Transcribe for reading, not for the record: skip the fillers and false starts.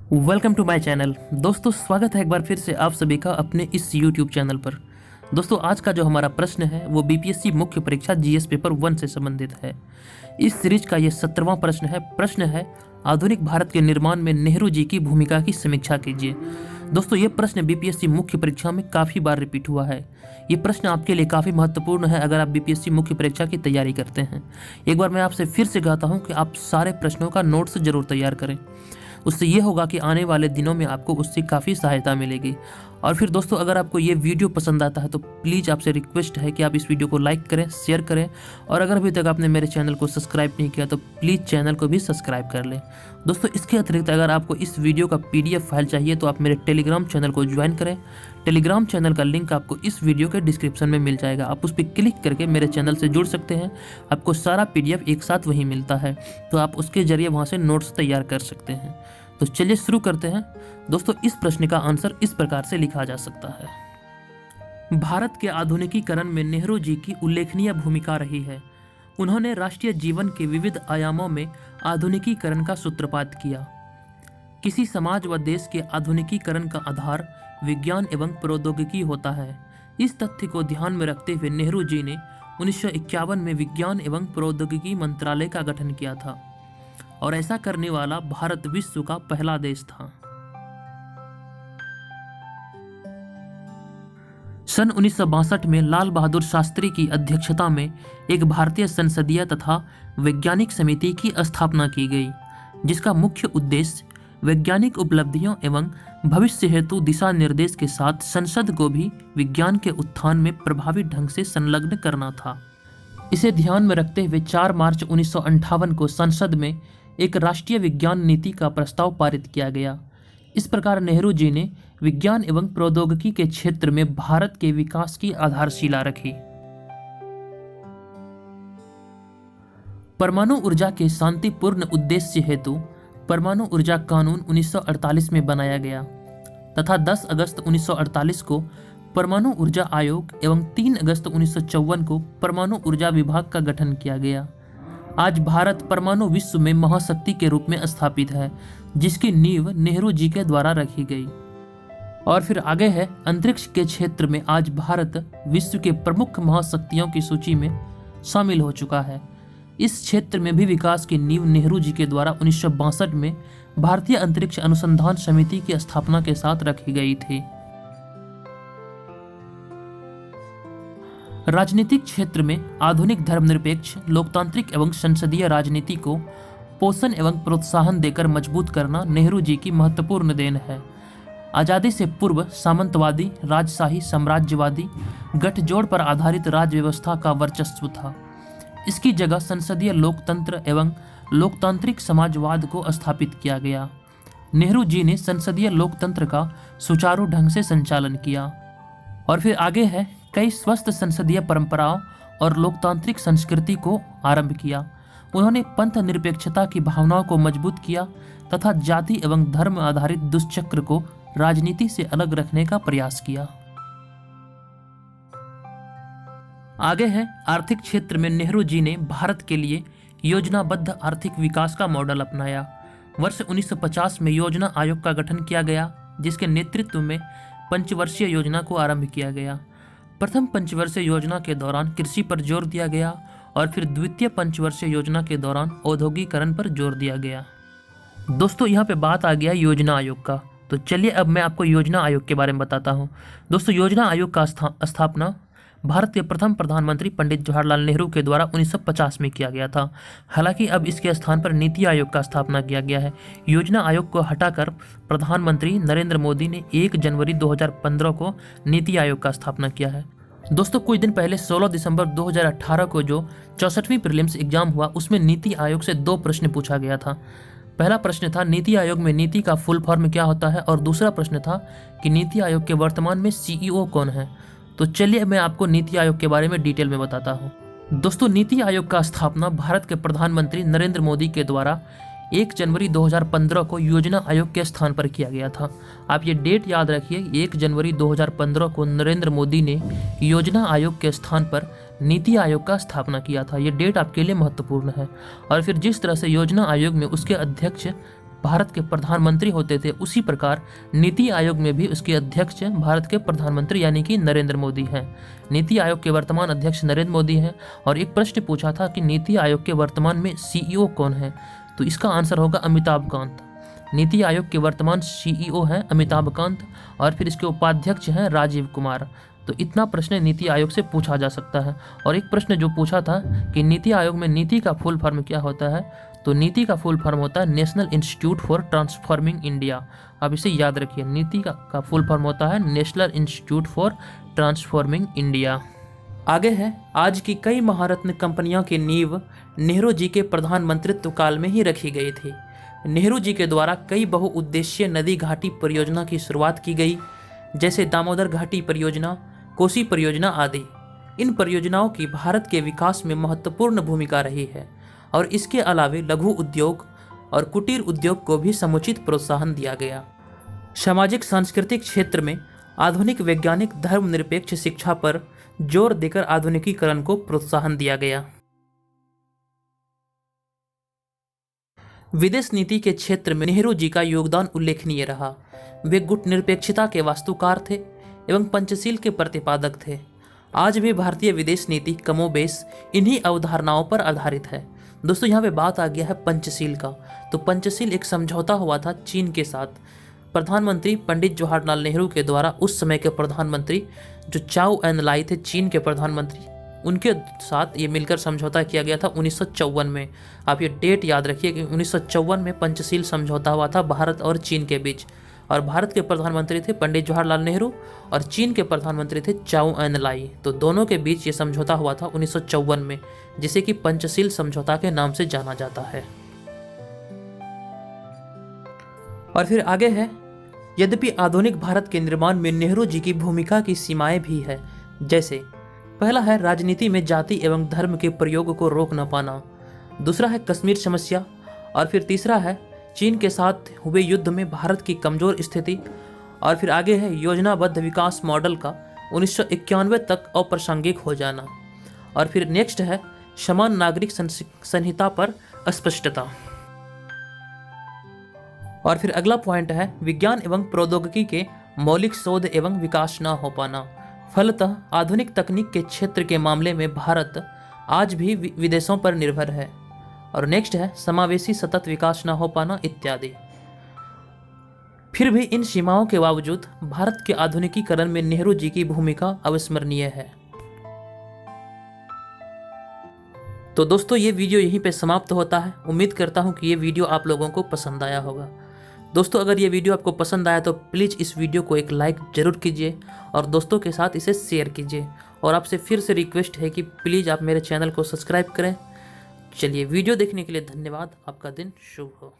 Welcome to my channel. दोस्तों, स्वागत है एक बार फिर से आप सभी का अपने इस यूट्यूब चैनल पर। दोस्तों, आज का जो हमारा प्रश्न है वो बीपीएससी मुख्य परीक्षा जीएस पेपर 1 से संबंधित है। इस सीरीज का ये 17वां प्रश्न है आधुनिक भारत के निर्माण में नेहरू जी की भूमिका की समीक्षा कीजिए। दोस्तों, ये प्रश्न बीपीएससी मुख्य परीक्षा में काफ़ी बार रिपीट हुआ है। ये प्रश्न आपके लिए काफ़ी महत्वपूर्ण है अगर आप बीपीएससी मुख्य परीक्षा की तैयारी करते हैं। एक बार मैं आपसे फिर से कहता हूँ कि आप सारे प्रश्नों का नोट्स जरूर तैयार करें। उससे ये होगा कि आने वाले दिनों में आपको उससे काफ़ी सहायता मिलेगी। और फिर दोस्तों, अगर आपको ये वीडियो पसंद आता है तो प्लीज़ आपसे रिक्वेस्ट है कि आप इस वीडियो को लाइक करें, शेयर करें, और अगर अभी तक आपने मेरे चैनल को सब्सक्राइब नहीं किया तो प्लीज़ चैनल को भी सब्सक्राइब कर लें। दोस्तों, इसके अतिरिक्त अगर आपको इस वीडियो का PDF फाइल चाहिए तो आप मेरे टेलीग्राम चैनल को ज्वाइन करें। टेलीग्राम चैनल का लिंक आपको इस वीडियो के डिस्क्रिप्शन में मिल जाएगा। आप उस पर क्लिक करके मेरे चैनल से जुड़ सकते हैं। आपको सारा PDF एक साथ वहीं मिलता है, तो आप उसके जरिए वहाँ से नोट्स तैयार कर सकते हैं। तो चलिए शुरू करते हैं। दोस्तों, इस प्रश्न का आंसर इस प्रकार से लिखा जा सकता है। भारत के आधुनिकीकरण में नेहरू जी की उल्लेखनीय भूमिका रही है। उन्होंने राष्ट्रीय जीवन के विविध आयामों में आधुनिकीकरण का सूत्रपात किया। किसी समाज व देश के आधुनिकीकरण का आधार विज्ञान एवं प्रौद्योगिकी होता है। इस तथ्य को ध्यान में रखते हुए नेहरू जी ने 1951 में विज्ञान एवं प्रौद्योगिकी मंत्रालय का गठन किया था, और ऐसा करने वाला भारत विश्व का पहला देश था। सन 1962 में लाल बहादुर शास्त्री की अध्यक्षता में एक भारतीय संसदीय तथा वैज्ञानिक समिति की स्थापना की गई, जिसका मुख्य उद्देश्य वैज्ञानिक उपलब्धियों एवं भविष्य हेतु दिशा निर्देश के साथ संसद को भी विज्ञान के उत्थान में प्रभावी ढंग से संलग्न करना था। इसे ध्यान में रखते हुए 4 मार्च 1958 को संसद में एक राष्ट्रीय विज्ञान नीति का प्रस्ताव पारित किया गया। इस प्रकार नेहरू जी ने विज्ञान एवं प्रौद्योगिकी के क्षेत्र में भारत के विकास की आधारशिला रखी। परमाणु ऊर्जा के शांतिपूर्ण उद्देश्य हेतु परमाणु ऊर्जा कानून 1948 में बनाया गया तथा 10 अगस्त 1948 को परमाणु ऊर्जा आयोग एवं 3 अगस्त 1954 को परमाणु ऊर्जा विभाग का गठन किया गया। आज भारत परमाणु विश्व में महाशक्ति के रूप में स्थापित है, जिसकी नींव नेहरू जी के द्वारा रखी गई। और फिर आगे है, अंतरिक्ष के क्षेत्र में आज भारत विश्व के प्रमुख महाशक्तियों की सूची में शामिल हो चुका है। इस क्षेत्र में भी विकास की नींव नेहरू जी के द्वारा 1962 में भारतीय अंतरिक्ष अनुसंधान समिति की स्थापना के साथ रखी गई थी। राजनीतिक क्षेत्र में आधुनिक धर्मनिरपेक्ष, लोकतांत्रिक एवं संसदीय राजनीति को पोषण एवं प्रोत्साहन देकर मजबूत करना नेहरू जी की महत्वपूर्ण देन है। आज़ादी से पूर्व सामंतवादी, राजशाही, साम्राज्यवादी गठजोड़ पर आधारित राज्य व्यवस्था का वर्चस्व था। इसकी जगह संसदीय लोकतंत्र एवं लोकतांत्रिक समाजवाद को स्थापित किया गया। नेहरू जी ने संसदीय लोकतंत्र का सुचारू ढंग से संचालन किया। और फिर आगे है, कई स्वस्थ संसदीय परंपराओं और लोकतांत्रिक संस्कृति को आरंभ किया। उन्होंने पंथ निरपेक्षता की भावनाओं को मजबूत किया तथा जाति एवं धर्म आधारित दुष्चक्र को राजनीति से अलग रखने का प्रयास किया। आगे है, आर्थिक क्षेत्र में नेहरू जी ने भारत के लिए योजनाबद्ध आर्थिक विकास का मॉडल अपनाया। वर्ष 1950 में योजना आयोग का गठन किया गया, जिसके नेतृत्व में पंचवर्षीय योजना को आरंभ किया गया। प्रथम पंचवर्षीय योजना के दौरान कृषि पर जोर दिया गया और फिर द्वितीय पंचवर्षीय योजना के दौरान औद्योगिकरण पर जोर दिया गया। दोस्तों, यहाँ पे बात आ गया योजना आयोग का। तो चलिए अब मैं आपको योजना आयोग के बारे में बताता हूँ। दोस्तों, योजना आयोग का स्थापना भारत के प्रथम प्रधानमंत्री पंडित जवाहरलाल नेहरू के द्वारा 1950 में किया गया था। हालांकि अब इसके स्थान पर नीति आयोग का स्थापना किया गया है। योजना आयोग को हटाकर प्रधानमंत्री नरेंद्र मोदी ने 1 जनवरी 2015 को नीति आयोग का स्थापना किया है। दोस्तों, कुछ दिन पहले 16 दिसंबर 2018 को जो 64वीं प्रीलिम्स एग्जाम हुआ, उसमें नीति आयोग से 2 प्रश्न पूछा गया था। पहला प्रश्न था नीति आयोग में नीति का फुल फॉर्म क्या होता है, और दूसरा प्रश्न था कि नीति आयोग के वर्तमान में CEO कौन है। तो चलिए मैं आपको नीति आयोग के बारे में डिटेल में बताता हूँ। दोस्तों, नीति आयोग का स्थापना भारत के प्रधानमंत्री नरेंद्र मोदी के द्वारा 1 जनवरी 2015 को योजना आयोग के स्थान पर किया गया था। आप ये डेट याद रखिए, 1 जनवरी 2015 को नरेंद्र मोदी ने योजना आयोग के स्थान पर नीति आयोग का स्थापना किया था। ये डेट आपके लिए महत्वपूर्ण है। और फिर जिस तरह से योजना आयोग में उसके अध्यक्ष भारत के प्रधानमंत्री होते थे, उसी प्रकार नीति आयोग में भी उसके अध्यक्ष भारत के प्रधानमंत्री यानी कि नरेंद्र मोदी हैं। नीति आयोग के वर्तमान अध्यक्ष नरेंद्र मोदी हैं। और एक प्रश्न पूछा था कि नीति आयोग के वर्तमान में सीईओ कौन है, तो इसका आंसर होगा अमिताभ कांत। नीति आयोग के वर्तमान सीईओ हैं अमिताभ कांत और फिर इसके उपाध्यक्ष हैं राजीव कुमार। तो इतना प्रश्न नीति आयोग से पूछा जा सकता है। और एक प्रश्न जो पूछा था कि नीति आयोग में नीति का फुल फॉर्म क्या होता है, तो नीति का फुल फॉर्म होता है national institute for transforming India. अब इसे याद रखिए, नीति का फुल फॉर्म होता है national institute for transforming India. आगे है, आज की कई महारत्न कंपनियों की नींव नेहरू जी के प्रधानमंत्रित्व काल में ही रखी गई थी। नेहरू जी के द्वारा कई बहुउद्देशीय नदी घाटी परियोजना की शुरुआत की गई, जैसे दामोदर घाटी परियोजना, कोसी परियोजना आदि। इन परियोजनाओं की भारत के विकास में महत्वपूर्ण भूमिका रही है और इसके अलावे लघु उद्योग और कुटीर उद्योग को भी समुचित प्रोत्साहन दिया गया। सामाजिक सांस्कृतिक क्षेत्र में आधुनिक वैज्ञानिक धर्मनिरपेक्ष शिक्षा पर जोर देकर आधुनिकीकरण को प्रोत्साहन दिया गया। विदेश नीति के क्षेत्र में नेहरू जी का योगदान उल्लेखनीय रहा। वे गुटनिरपेक्षता के वास्तुकार थे एवं पंचशील के प्रतिपादक थे। आज भी भारतीय विदेश नीति कमोबेश इन्हीं अवधारणाओं पर आधारित है। दोस्तों यहाँ पे बात आ गया है पंचशील का। तो पंचशील एक समझौता हुआ था चीन के साथ। प्रधानमंत्री पंडित जवाहरलाल नेहरू के द्वारा उस समय के प्रधानमंत्री जो चाउ एन लाई थे, चीन के प्रधानमंत्री, उनके साथ ये मिलकर समझौता किया गया था 1954 में। आप ये डेट याद रखिए कि 1954 में पंचशील समझौता हुआ था भारत और चीन के बीच। और भारत के प्रधानमंत्री थे पंडित जवाहरलाल नेहरू और चीन के प्रधानमंत्री थे चाउ एन लाई। तो दोनों के बीच ये समझौता हुआ था 1954 में, जिसे कि पंचशील समझौता के नाम से जाना जाता है। और फिर आगे है, यद्यपि आधुनिक भारत के निर्माण में नेहरू जी की भूमिका की सीमाएं भी है। जैसे पहला है राजनीति में जाति एवं धर्म के प्रयोग को रोक न पाना, दूसरा है कश्मीर समस्या, और फिर तीसरा है चीन के साथ हुए युद्ध में भारत की कमजोर स्थिति, और फिर आगे है योजनाबद्ध विकास मॉडल का 1991 तक अप्रासंगिक हो जाना, और फिर नेक्स्ट है समान नागरिक संहिता पर अस्पष्टता। और फिर अगला पॉइंट है विज्ञान एवं प्रौद्योगिकी के मौलिक शोध एवं विकास न हो पाना। फलतः आधुनिक तकनीक के क्षेत्र के मामले में भारत आज भी विदेशों पर निर्भर है। और नेक्स्ट है समावेशी सतत विकास न हो पाना इत्यादि। फिर भी इन सीमाओं के बावजूद भारत के आधुनिकीकरण में नेहरू जी की भूमिका अविस्मरणीय है। तो दोस्तों ये वीडियो यहीं पे समाप्त होता है। उम्मीद करता हूँ कि ये वीडियो आप लोगों को पसंद आया होगा। दोस्तों अगर ये वीडियो आपको पसंद आया तो प्लीज़ इस वीडियो को एक लाइक ज़रूर कीजिए और दोस्तों के साथ इसे शेयर कीजिए। और आपसे फिर से रिक्वेस्ट है कि प्लीज़ आप मेरे चैनल को सब्सक्राइब करें। चलिए वीडियो देखने के लिए धन्यवाद। आपका दिन शुभ हो।